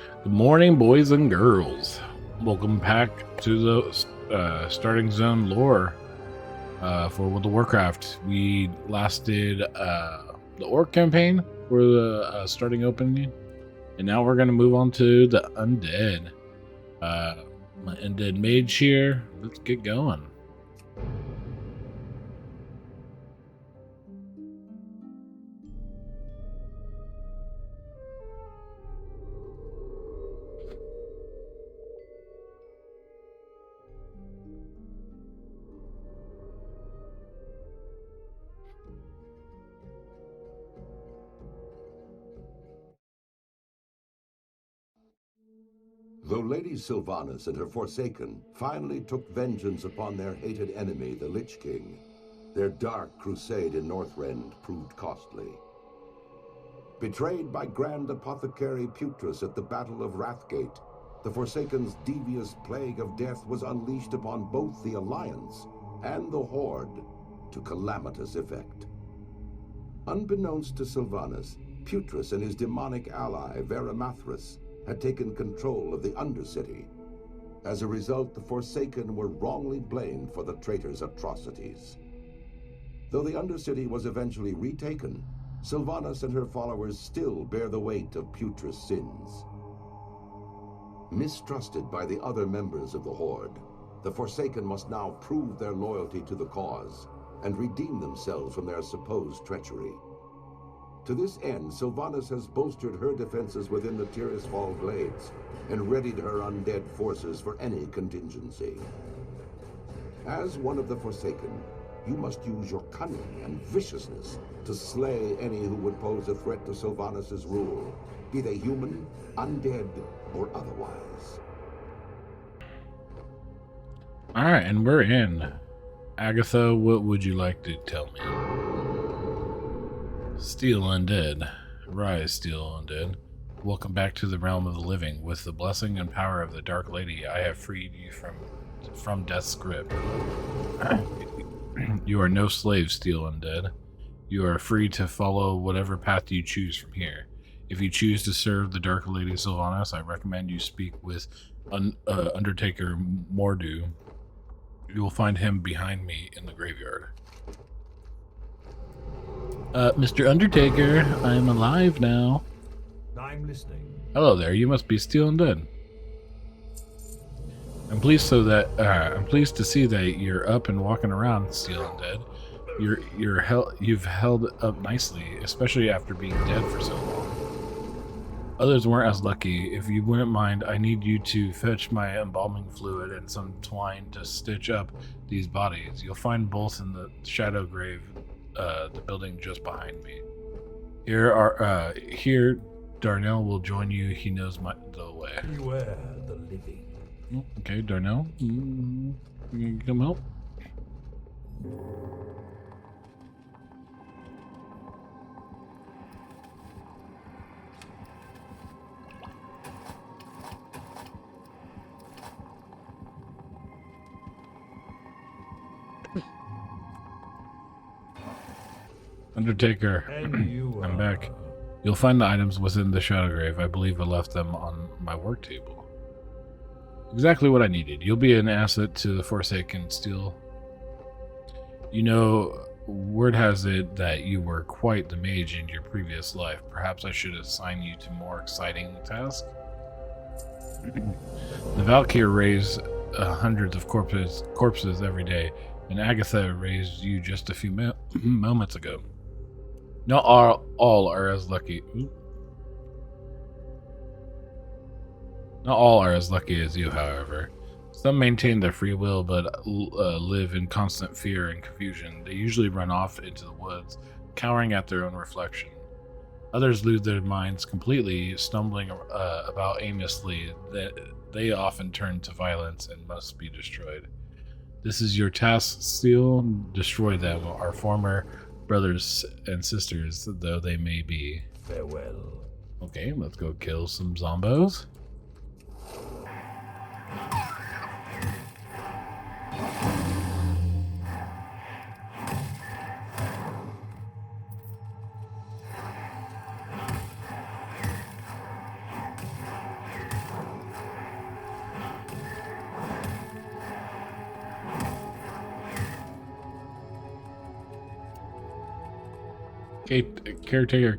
Good morning, boys and girls. Welcome back to the starting zone lore for World of Warcraft. We last did the Orc campaign for the starting opening, and now we're going to move on to the Undead. My Undead mage here. Let's get going. Though Lady Sylvanas and her Forsaken finally took vengeance upon their hated enemy, the Lich King, their dark crusade in Northrend proved costly. Betrayed by Grand Apothecary Putrus at the Battle of Wrathgate, the Forsaken's devious plague of death was unleashed upon both the Alliance and the Horde to calamitous effect. Unbeknownst to Sylvanas, Putrus and his demonic ally, Veramathras, had taken control of the Undercity. As a result, the Forsaken were wrongly blamed for the traitor's atrocities. Though the Undercity was eventually retaken, Sylvanas and her followers still bear the weight of Putrus' sins. Mistrusted by the other members of the Horde, the Forsaken must now prove their loyalty to the cause and redeem themselves from their supposed treachery. To this end, Sylvanas has bolstered her defenses within the Tirisfal Glades and readied her undead forces for any contingency. As one of the Forsaken, you must use your cunning and viciousness to slay any who would pose a threat to Sylvanas' rule, be they human, undead, or otherwise. Alright, and we're in. Agatha, what would you like to tell me? Steel Undead. Rise, Steel Undead. Welcome back to the realm of the living. With the blessing and power of the Dark Lady, I have freed you from death's grip. You are no slave, Steel Undead. You are free to follow whatever path you choose from here. If you choose to serve the Dark Lady Sylvanas, I recommend you speak with Undertaker Mordu. You will find him behind me in the graveyard. Mr. Undertaker, I'm alive now. I'm listening. Hello there, you must be Steel Undead. I'm pleased to see that you're up and walking around, Steel Undead. You've held up nicely, especially after being dead for so long. Others weren't as lucky. If you wouldn't mind, I need you to fetch my embalming fluid and some twine to stitch up these bodies. You'll find both in the shadow grave, the building just behind me. Here, Darnell will join you. He knows the way. Beware the living. Okay, Darnell, you can come help. Undertaker, I'm back. You'll find the items within the shadow grave. I believe I left them on my work table. Exactly what I needed. You'll be an asset to the Forsaken Steel. You know, word has it that you were quite the mage in your previous life. Perhaps I should assign you to more exciting tasks. The Valkyr raise hundreds of corpses every day, and Agatha raised you just a few moments ago. Not all are as lucky. Not all are as lucky as you, however. Some maintain their free will, but live in constant fear and confusion. They usually run off into the woods, cowering at their own reflection. Others lose their minds completely, stumbling about aimlessly. They often turn to violence and must be destroyed. This is your task, Steel. Destroy them, our former brothers and sisters, though they may be. Farewell. Okay, let's go kill some zombos. Caretaker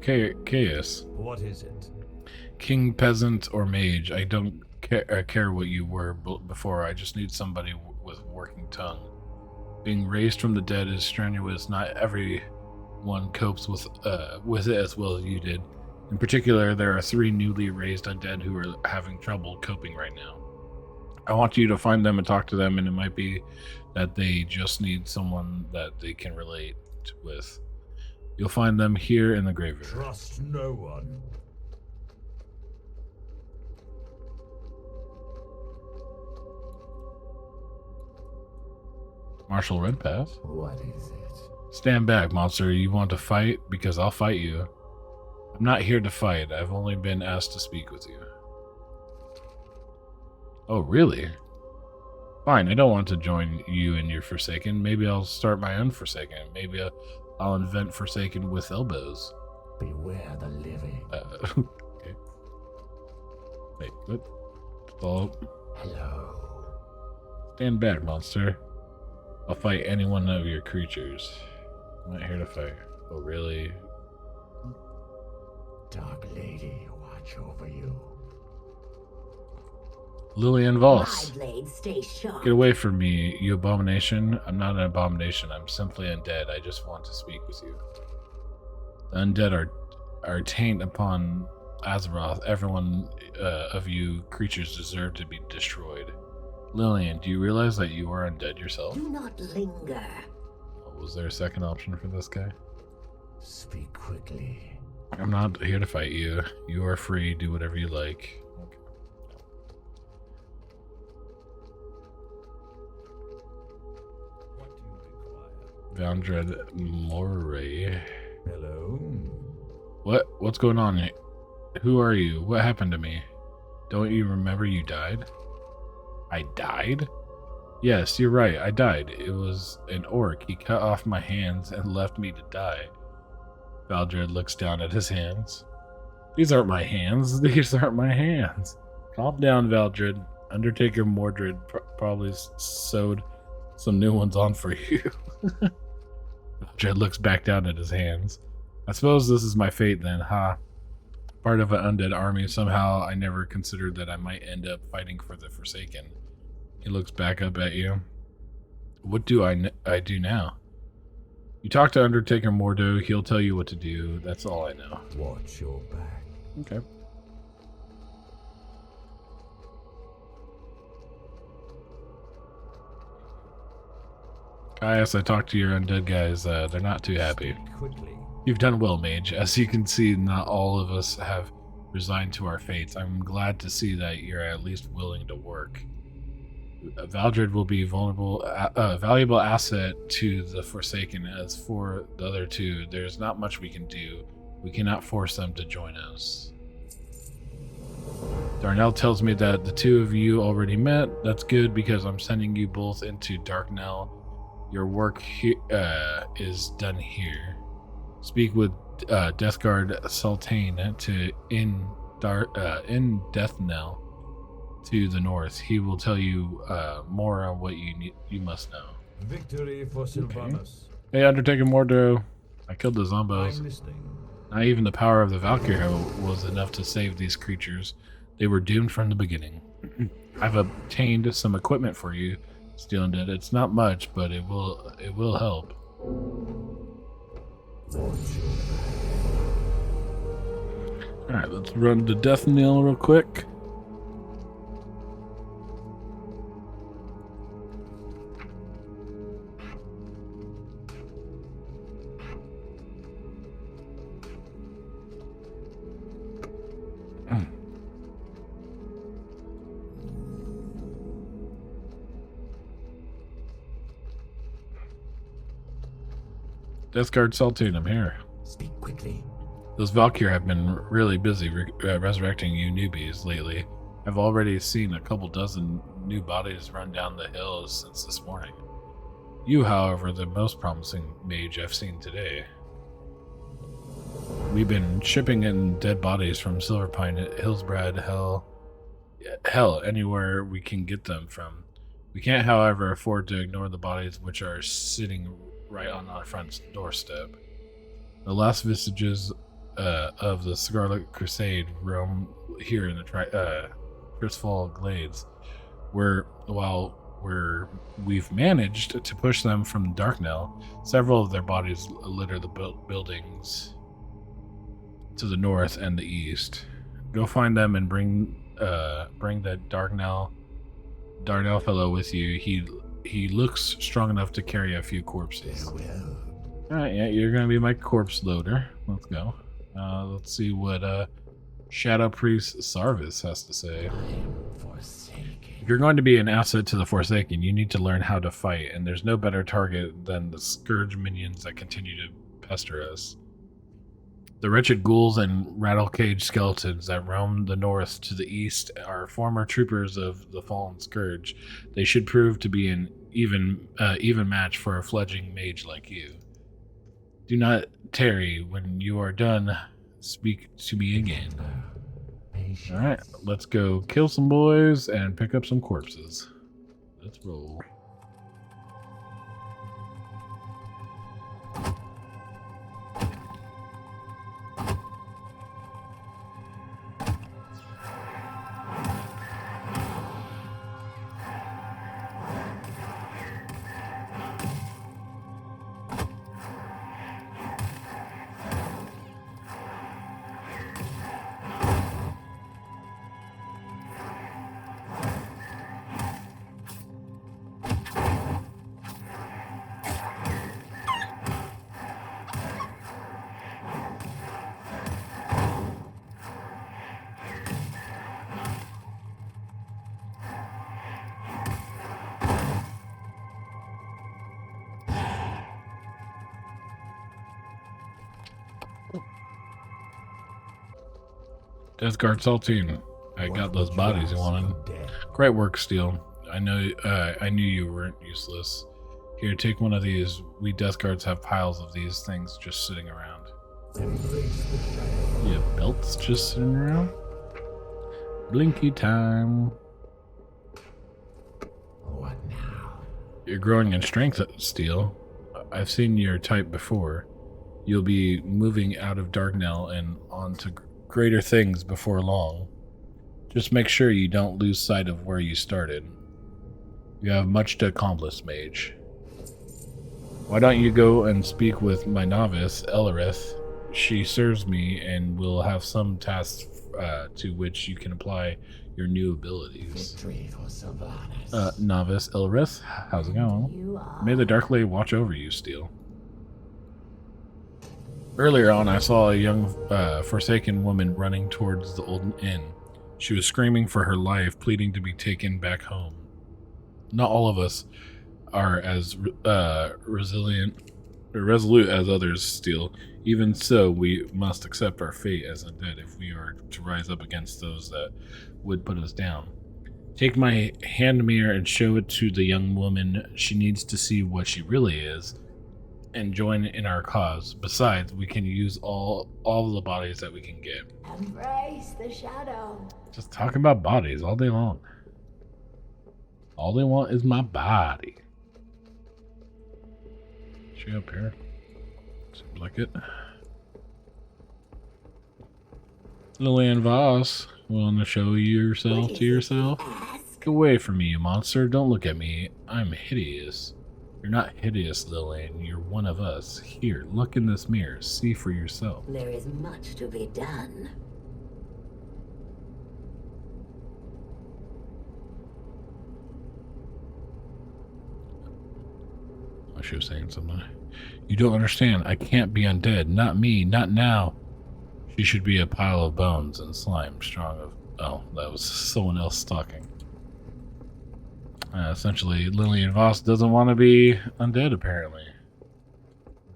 Chaos. What is it? King, peasant, or mage. I don't care what you were before. I just need somebody with working tongue. Being raised from the dead is strenuous. Not everyone copes with it as well as you did. In particular, there are 3 newly raised undead who are having trouble coping right now. I want you to find them and talk to them, and it might be that they just need someone that they can relate with. You'll find them here in the graveyard. Trust no one. Marshal Redpath. What is it? Stand back, monster. You want to fight? Because I'll fight you. I'm not here to fight. I've only been asked to speak with you. Oh, really? Fine, I don't want to join you in your Forsaken. Maybe I'll start my own Forsaken. Maybe I'll invent Forsaken with elbows. Beware the living. Okay. Wait, what? Stop. Hello. Stand back, monster. I'll fight any one of your creatures. I'm not here to fight. Oh, really? Dark Lady, watch over you. Lillian Voss. My blade stays sharp. Get away from me, you abomination. I'm not an abomination. I'm simply undead. I just want to speak with you. The undead are taint upon Azeroth. Everyone of you creatures deserve to be destroyed. Lillian, do you realize that you are undead yourself? Do not linger. Was there a second option for this guy? Speak quickly. I'm not here to fight you. You are free. Do whatever you like. Okay. What do you require? Valdred Moray. Hello. What's going on? Who are you? What happened to me? Don't you remember you died? I died? Yes, you're right. I died. It was an orc. He cut off my hands and left me to die. Valdred looks down at his hands. These aren't my hands. These aren't my hands. Calm down, Valdred. Undertaker Mordred probably sewed some new ones on for you. Valdred looks back down at his hands. I suppose this is my fate then, huh? Part of an undead army. Somehow I never considered that I might end up fighting for the Forsaken. He looks back up at you. What do I do now? You talk to Undertaker Mordo. He'll tell you what to do. That's all I know. Watch your back. Okay. As I talked to your undead guys, they're not too happy. Speak quickly. You've done well, Mage. As you can see, not all of us have resigned to our fates. I'm glad to see that you're at least willing to work. Valdred will be a valuable asset to the Forsaken. As for the other two, there's not much we can do. We cannot force them to join us. Darnell tells me that the two of you already met. That's good because I'm sending you both into Darknell. Your work is done here. Speak with Deathguard Sultane in Deathnell to the north. He will tell you more on what you must know. Victory for Sylvanas. Hey, Undertaker Mordo. I killed the zombos. I'm listening. Not even the power of the Valkyrie was enough to save these creatures. They were doomed from the beginning. I've obtained some equipment for you, Steel Undead. It's not much, but it will help. Alright, let's run to Deathnell real quick. Deathguard Sultane, I'm here. Speak quickly. Those Valkyrie have been really busy resurrecting you newbies lately. I've already seen a couple dozen new bodies run down the hills since this morning. You, however, the most promising mage I've seen today. We've been shipping in dead bodies from Silverpine, Hillsbrad, hell, anywhere we can get them from. We can't, however, afford to ignore the bodies which are sitting right on our front doorstep. The last vestiges of the Scarlet Crusade roam here in the Crystal Glades, where we've managed to push them from Darknell. Several of their bodies litter the buildings to the north and the east. Go find them and bring the Darnell fellow with you. He looks strong enough to carry a few corpses. Farewell. All right, yeah, you're gonna be my corpse loader. Let's go. Let's see what Shadow Priest Sarvis has to say. I am forsaken. If you're going to be an asset to the Forsaken, you need to learn how to fight, and there's no better target than the Scourge minions that continue to pester us. The wretched ghouls and rattle-caged skeletons that roam the north to the east are former troopers of the fallen Scourge. They should prove to be an even match for a fledgling mage like you. Do not tarry. When you are done, speak to me again. Patience. Alright, let's go kill some boys and pick up some corpses. Let's roll. Death Guard Saltine. I got those bodies you wanted. Great work, Steel. I knew you weren't useless. Here, take one of these. We Death Guards have piles of these things just sitting around. You have belts just sitting around? Blinky time. What now? You're growing in strength, Steel. I've seen your type before. You'll be moving out of Darknell and on to greater things before long. Just make sure you don't lose sight of where you started. You have much to accomplish, mage. Why don't you go and speak with my novice, Ellerith? She serves me and will have some tasks to which you can apply your new abilities. Victory for Sylvanas. Novice Ellerith, how's it going? You are. May the Dark Lady watch over you, Steel. Earlier on, I saw a young Forsaken woman running towards the old inn. She was screaming for her life, pleading to be taken back home. Not all of us are as resolute as others, Steel. Even so, we must accept our fate as undead if we are to rise up against those that would put us down. Take my hand mirror and show it to the young woman. She needs to see what she really is and join in our cause. Besides, we can use all the bodies that we can get. Embrace the shadow. Just talking about bodies all day long. All they want is my body. Is she up here? Seems like it. Lillian Voss, want to show yourself to yourself? Ask. Get away from me, you monster. Don't look at me. I'm hideous. You're not hideous, Lillian. You're one of us. Here, look in this mirror. See for yourself. There is much to be done. Oh, she was saying something. You don't understand. I can't be undead. Not me. Not now. She should be a pile of bones and slime strong of... Oh, that was someone else talking. Essentially, Lillian Voss doesn't want to be undead, apparently.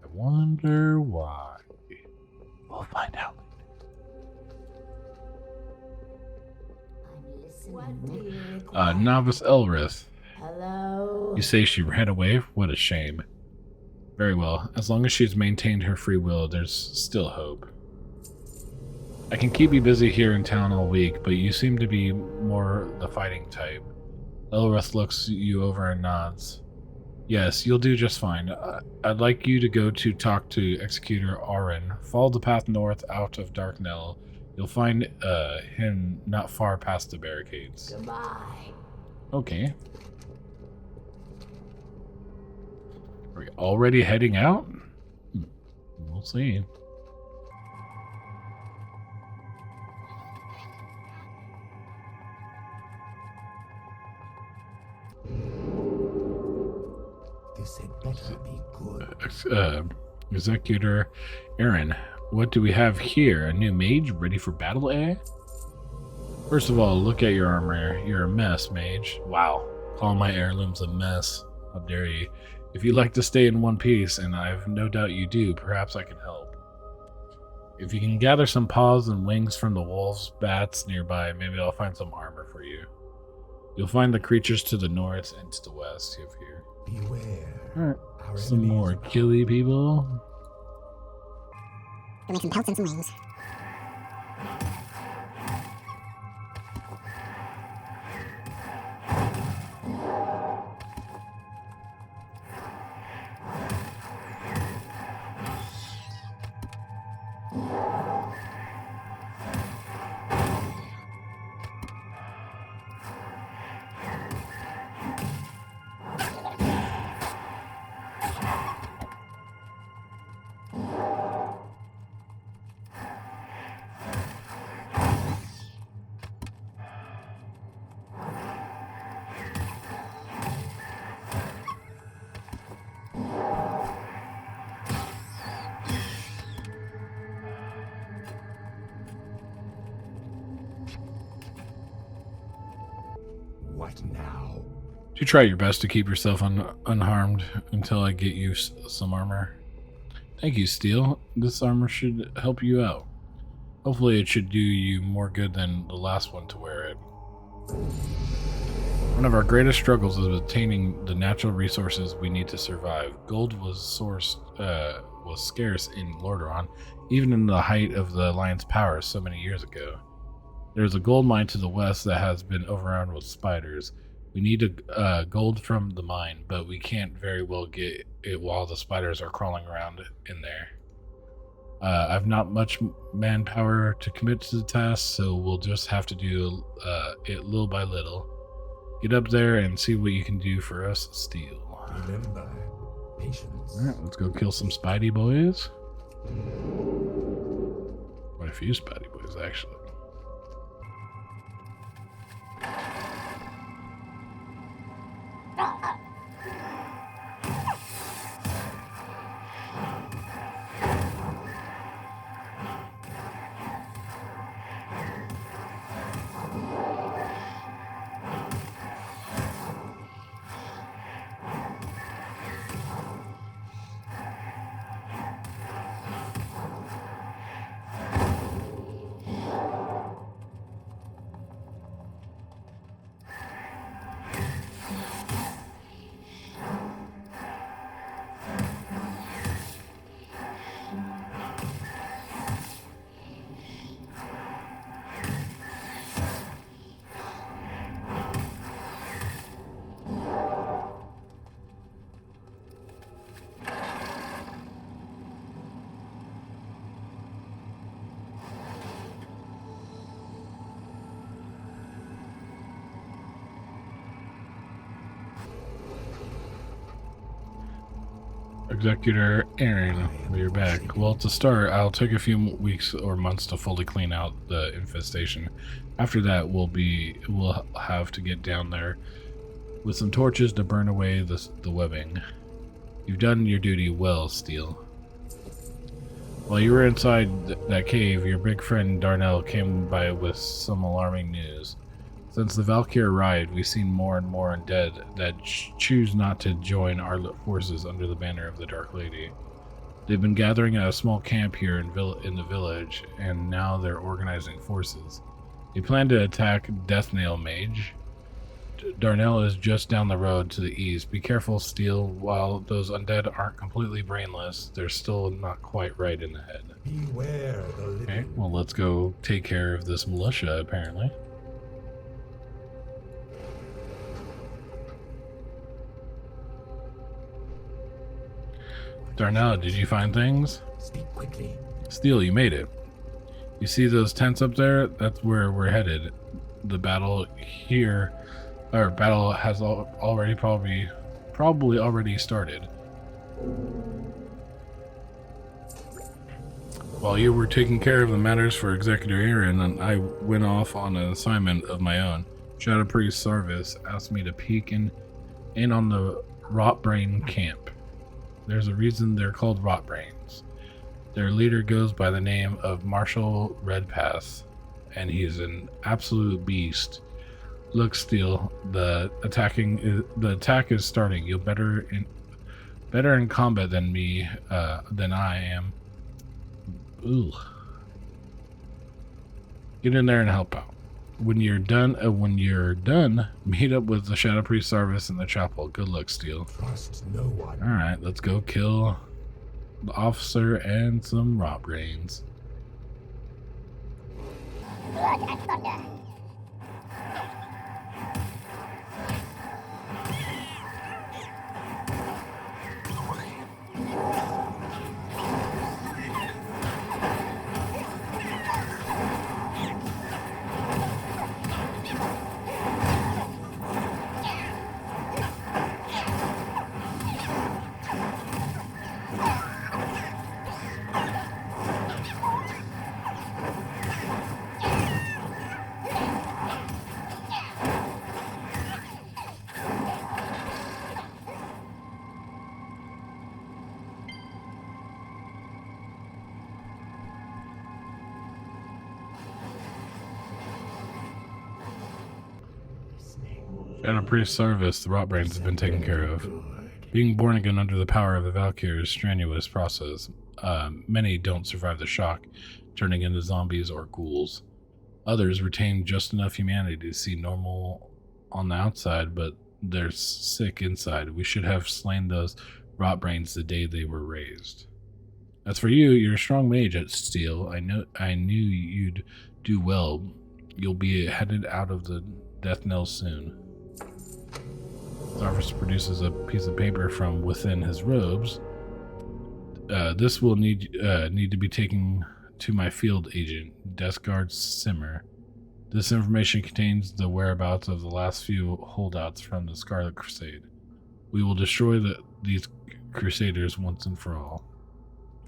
I wonder why. We'll find out. I'm listening. What do you require? Novice Elrith. Hello? You say she ran away? What a shame. Very well. As long as she's maintained her free will, there's still hope. I can keep you busy here in town all week, but you seem to be more the fighting type. Elrith looks you over and nods. Yes, you'll do just fine. I'd like you to go to talk to Executor Arin. Follow the path north out of Darknell. You'll find him not far past the barricades. Goodbye. Okay. Are we already heading out? We'll see. This had better be good. Executor Aaron, what do we have here? A new mage ready for battle, eh? First of all, look at your armor. You're a mess, mage. Wow. Call my heirlooms a mess. How dare you? If you'd like to stay in one piece, and I've no doubt you do, perhaps I can help. If you can gather some paws and wings from the wolves, bats nearby, maybe I'll find some armor for you. You'll find the creatures to the north and to the west of here. Beware. Alright. Our Some enemies more are- killy people. Go make some pelts and some wings. What now? You try your best to keep yourself unharmed until I get you some armor. Thank you, Steel. This armor should help you out. Hopefully it should do you more good than the last one to wear it. One of our greatest struggles is obtaining the natural resources we need to survive. Gold was scarce in Lordaeron, even in the height of the Alliance power so many years ago. There's a gold mine to the west that has been overrun with spiders. We need gold from the mine, but we can't very well get it while the spiders are crawling around in there. I've not much manpower to commit to the task, so we'll just have to do it little by little. Get up there and see what you can do for us, Steel. Remember, patience. Alright, let's go kill some Spidey boys. Quite a few Spidey boys, actually. Executor Aaron, we're back. Well, to start, I'll take a few weeks or months to fully clean out the infestation. After that, we'll have to get down there with some torches to burn away the webbing. You've done your duty well, Steel. While you were inside that cave, your big friend Darnell came by with some alarming news. Since the Valkyr riot, we've seen more and more undead that choose not to join our forces under the banner of the Dark Lady. They've been gathering at a small camp here in the village, and now they're organizing forces. They plan to attack Deathnail Mage. Darnell is just down the road to the east. Be careful, Steel. While those undead aren't completely brainless, they're still not quite right in the head. Beware the living. Okay, well, let's go take care of this militia, apparently. Darnell, did you find things? Speak quickly. Steel, you made it. You see those tents up there? That's where we're headed. The battle here, or battle has already probably already started. While you were taking care of the matters for Executor Aaron, and I went off on an assignment of my own. Shadow Priest Sarvis asked me to peek in on the Rotbrain camp. There's a reason they're called Rotbrains. Their leader goes by the name of Marshal Redpath, and he's an absolute beast. Look, Steel, the attack is starting. You're better in combat than me, than I am. Ooh. Get in there and help out. When you're done, meet up with the Shadow Priest Sarvis in the chapel. Good luck, Steel. Trust no one. All right, let's go kill the officer and some Rotbrains. Blood and thunder. And a priest service, the Rotbrains have been taken care of. Being born again under the power of the Valkyrie is a strenuous process. Many don't survive the shock, turning into zombies or ghouls. Others retain just enough humanity to see normal on the outside, but they're sick inside. We should have slain those Rotbrains the day they were raised. As for you, you're a strong mage at Steel. I knew you'd do well. You'll be headed out of the death knell soon. Sarvis produces a piece of paper from within his robes. This will need to be taken to my field agent, Death Guard Simmer. This information contains the whereabouts of the last few holdouts from the Scarlet Crusade. We will destroy these Crusaders once and for all.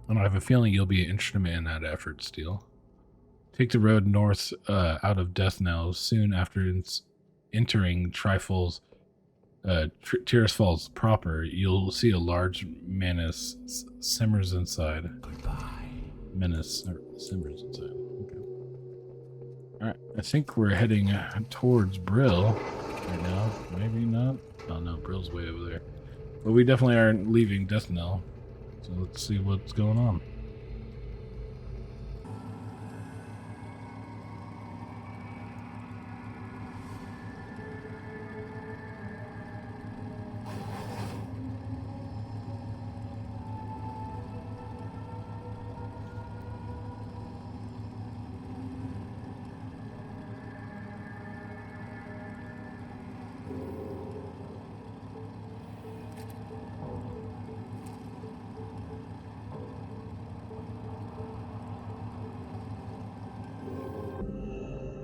And I have a feeling you'll be an instrument in that effort, Steel. Take the road north out of Death Knell soon after entering Tyrus Falls proper. You'll see a large menace simmers inside. Goodbye. Menace simmers inside. Okay. Alright, I think we're heading towards Brill right now. Maybe not. Oh no, Brill's way over there. But we definitely aren't leaving Death Knell. So let's see what's going on.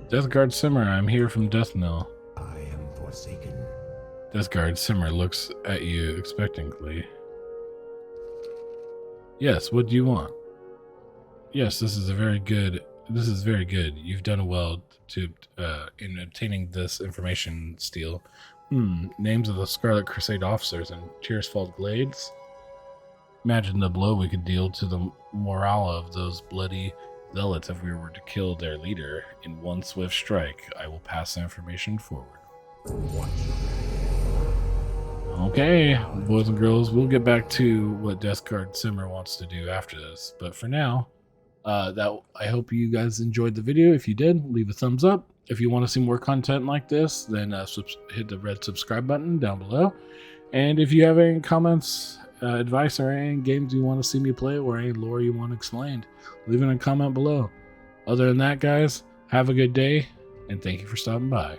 Death Guard Simmer, I'm here from Death Knell. I am forsaken. Death Guard Simmer looks at you expectantly. Yes, what do you want? Yes, this is very good. You've done well in obtaining this information, Steel. Names of the Scarlet Crusade officers and Tearsfall Glades? Imagine the blow we could deal to the morale of those bloody zealots if we were to kill their leader in one swift strike. I will pass the information forward. Okay, boys and girls, we'll get back to what Death Guard Simmer wants to do after this. But for now, I hope you guys enjoyed the video. If you did, leave a thumbs up. If you want to see more content like this, then hit the red subscribe button down below. And if you have any comments, advice, or any games you want to see me play, or any lore you want explained, leave it in a comment below. Other than that, guys, have a good day, and thank you for stopping by.